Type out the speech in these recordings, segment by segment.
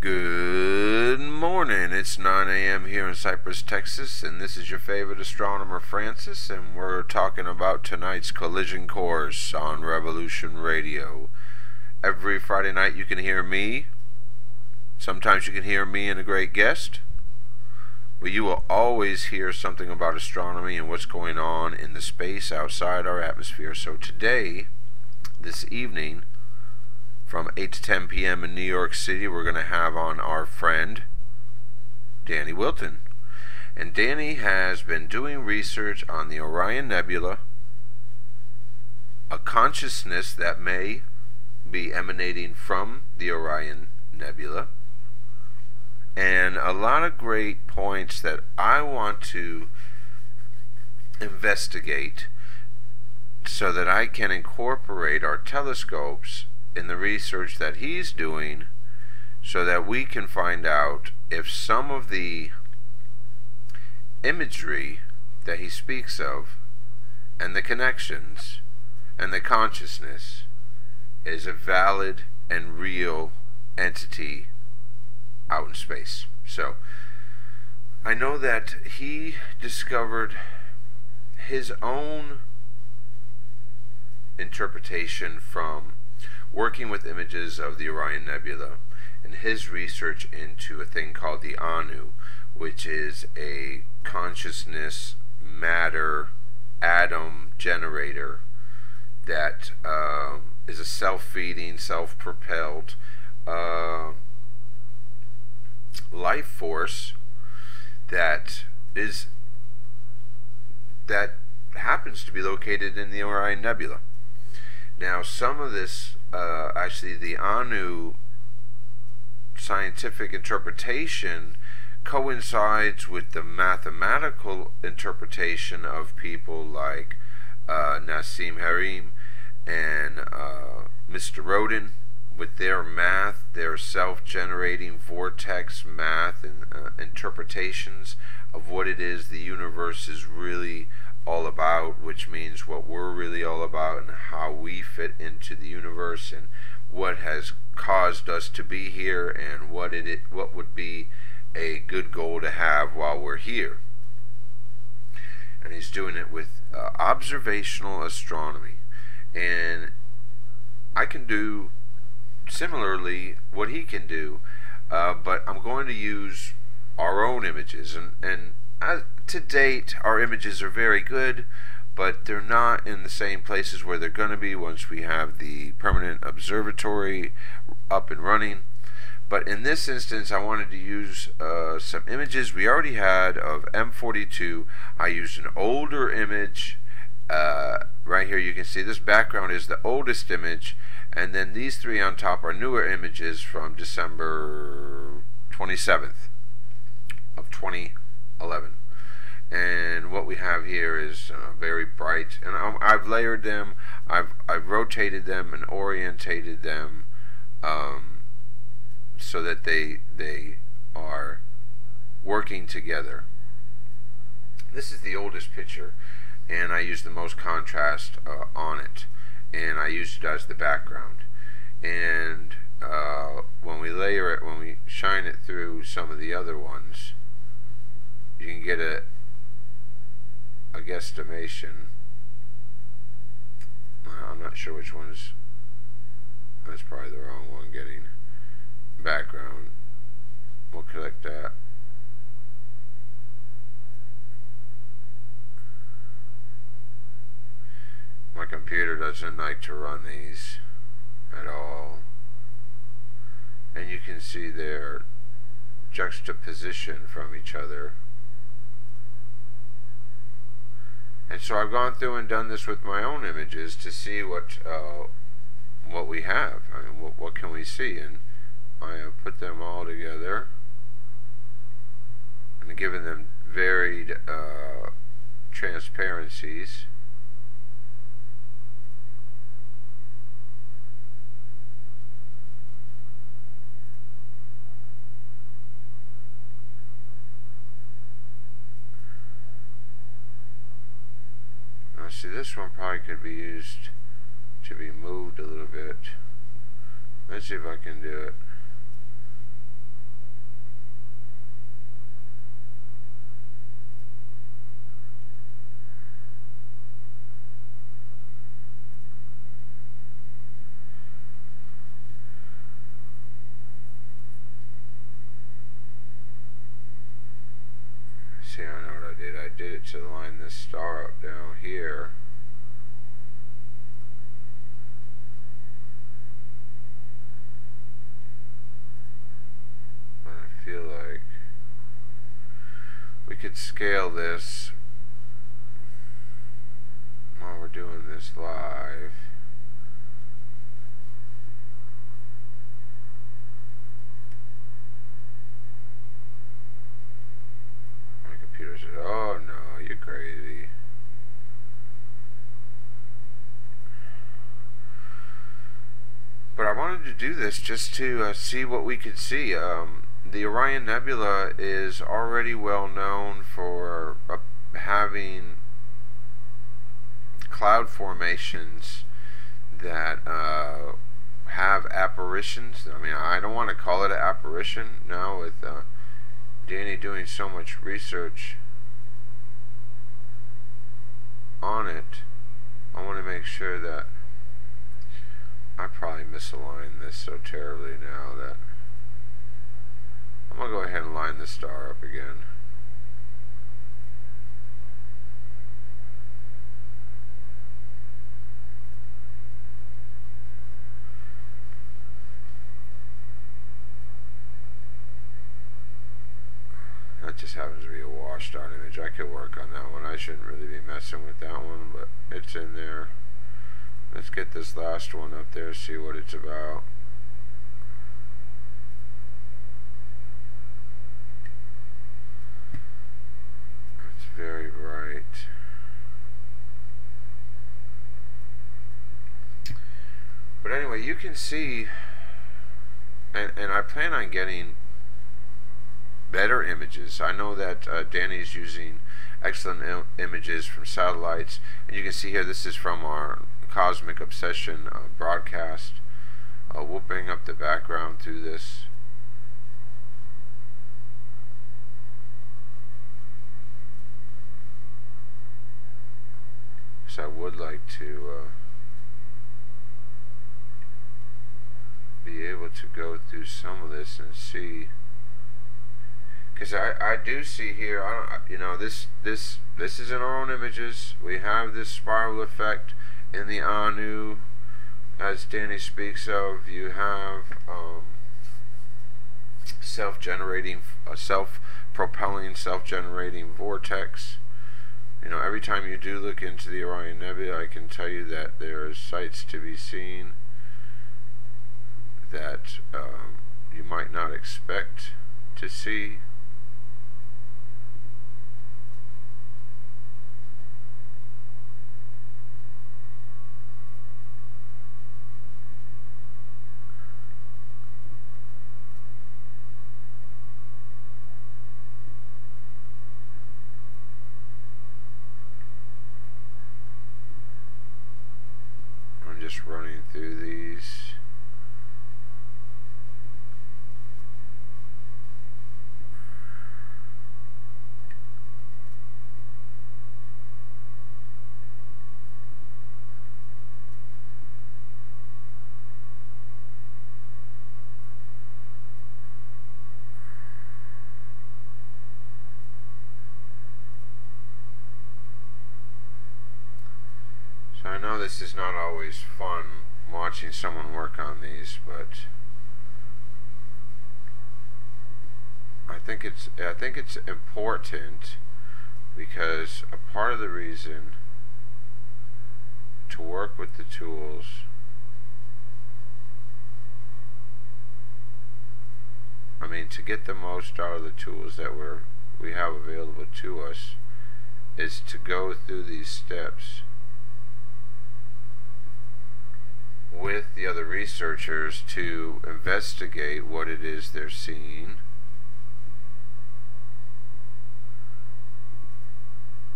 Good morning. It's 9 a.m. here in Cypress, Texas, and this is your favorite astronomer, Francis, and we're talking about tonight's collision course on Revolution Radio. Every Friday night you can hear me. Sometimes you can hear me and a great guest. But you will always hear something about astronomy and what's going on in the space outside our atmosphere. So today, this evening, from 8 to 10 p.m. in New York City, we're going to have on our friend, Danny Wilten. And Danny has been doing research on the Orion Nebula, a consciousness that may be emanating from the Orion Nebula, and a lot of great points that I want to investigate so that I can incorporate our telescopes in the research that he's doing, so that we can find out if some of the imagery that he speaks of and the connections and the consciousness is a valid and real entity out in space. So I know that he discovered his own interpretation from working with images of the Orion Nebula and his research into a thing called the Anu, which is a consciousness matter atom generator that is a self-feeding, self-propelled life force that happens to be located in the Orion Nebula. Now, some of this, actually, the Anu scientific interpretation coincides with the mathematical interpretation of people like Nassim Harim and Mr. Rodin, with their math, their self-generating vortex math and interpretations of what it is the universe is really all about, which means what we're really all about and how we fit into the universe and what has caused us to be here and what would be a good goal to have while we're here. And he's doing it with observational astronomy, and I can do similarly what he can do, but I'm going to use our own images, and to date our images are very good, but they're not in the same places where they're going to be once we have the permanent observatory up and running. But in this instance, I wanted to use some images we already had of M42. I used an older image. Right here you can see this background is the oldest image, and then these three on top are newer images from December 27th of 2011. And what we have here is very bright, and I've layered them, I've rotated them and orientated them so that they are working together. This is the oldest picture, and I used the most contrast on it, and I used it as the background. And when we layer it, when we shine it through some of the other ones, you can get a guesstimation. I'm not sure which one's, that's probably the wrong one, getting background. We'll collect that. My computer doesn't like to run these at all, and you can see their juxtaposition from each other. And so I've gone through and done this with my own images to see what we have. I mean, what can we see? And I have put them all together and given them varied transparencies. See, this one probably could be used to be moved a little bit. Let's see if I can do it. did it to line this star up down here. But I feel like we could scale this while we're doing this live. My computer said, "Oh no, you're crazy." But I wanted to do this just to see what we could see. The Orion Nebula is already well known for having cloud formations that have apparitions. I mean, I don't want to call it an apparition now with Danny doing so much research on it. I want to make sure that I probably misaligned this so terribly now that I'm going to go ahead and line the star up again. That just happens to be a washed out image. I could work on that one. I shouldn't really be messing with that one, but it's in there. Let's get this last one up there, see what it's about. It's very bright. But anyway, you can see, and I plan on getting better images. I know that Danny's using excellent images from satellites, and you can see here this is from our Cosmic Obsession broadcast. We'll bring up the background through this. So I would like to be able to go through some of this and see, because I do see here, you know, this is in our own images. We have this spiral effect in the Anu, as Danny speaks of. You have self-generating, self-propelling, self-generating vortex. You know, every time you do look into the Orion Nebula, I can tell you that there are sights to be seen that you might not expect to see. Just running through these. So I know this is not always fun watching someone work on these, but I think it's important, because a part of the reason to work with the tools to get the most out of the tools that we have available to us is to go through these steps with the other researchers to investigate what it is they're seeing,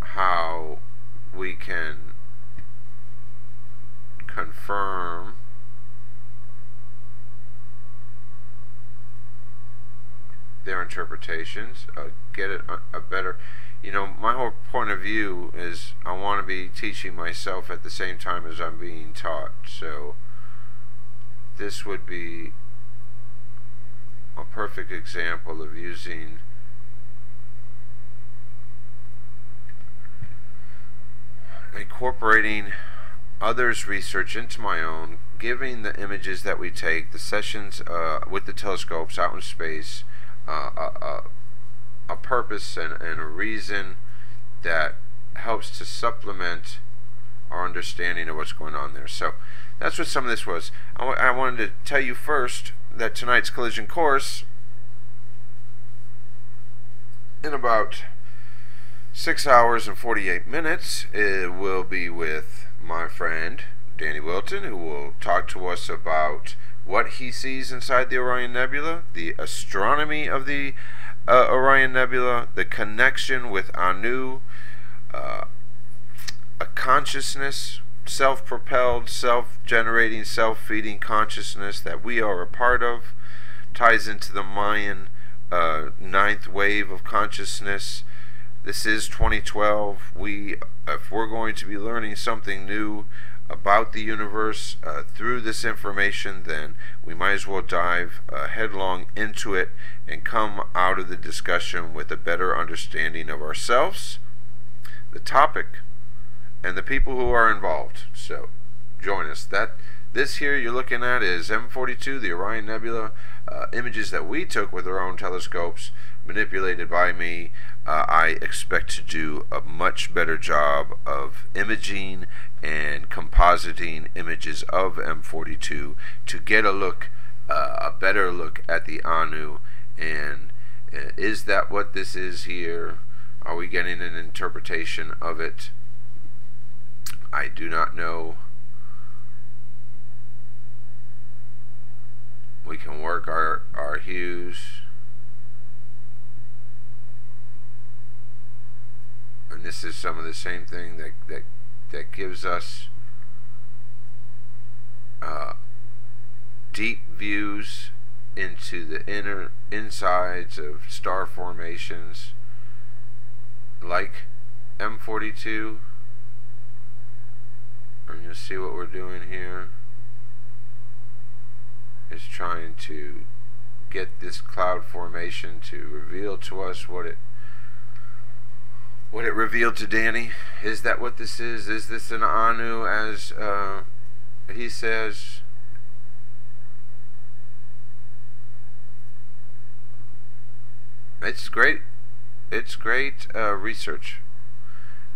how we can confirm their interpretations, get it a better, my whole point of view is I want to be teaching myself at the same time as I'm being taught. So this would be a perfect example of using incorporating others' research into my own, giving the images that we take, the sessions with the telescopes out in space, a purpose and a reason that helps to supplement our understanding of what's going on there. So that's what some of this was. I wanted to tell you first that tonight's collision course, in about 6 hours and 48 minutes, it will be with my friend Danny Wilten, who will talk to us about what he sees inside the Orion Nebula, the astronomy of the Orion Nebula, the connection with Anu, a consciousness, self-propelled, self-generating, self-feeding consciousness that we are a part of, ties into the Mayan ninth wave of consciousness. This is 2012. If we're going to be learning something new about the universe through this information, then we might as well dive headlong into it and come out of the discussion with a better understanding of ourselves, the topic, and the people who are involved. So join us. This here you're looking at is M42, the Orion Nebula, images that we took with our own telescopes, manipulated by me. I expect to do a much better job of imaging and compositing images of M42 to get a better look at the Anu. And is that what this is here? Are we getting an interpretation of it? I do not know. We can work our hues. And this is some of the same thing that gives us deep views into the insides of star formations, like M42. And you'll see what we're doing here is trying to get this cloud formation to reveal to us what it revealed to Danny. Is that what this is? Is this an Anu, as he says? It's great. It's great research.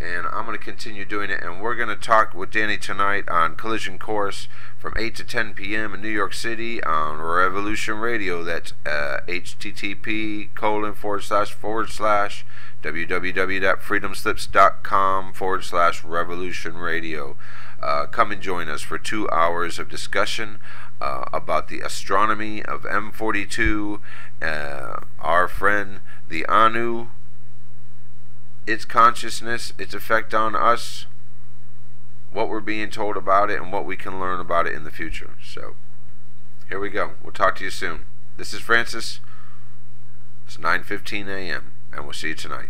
And I'm going to continue doing it, and we're going to talk with Danny tonight on Collision Course from 8 to 10 p.m. in New York City on Revolution Radio. That's http://www.freedomslips.com/Revolution Radio. Come and join us for 2 hours of discussion about the astronomy of M42, our friend the Anu, its consciousness, its effect on us, what we're being told about it, and what we can learn about it in the future. So, here we go. We'll talk to you soon. This is Francis. It's 9:15 a.m., and we'll see you tonight.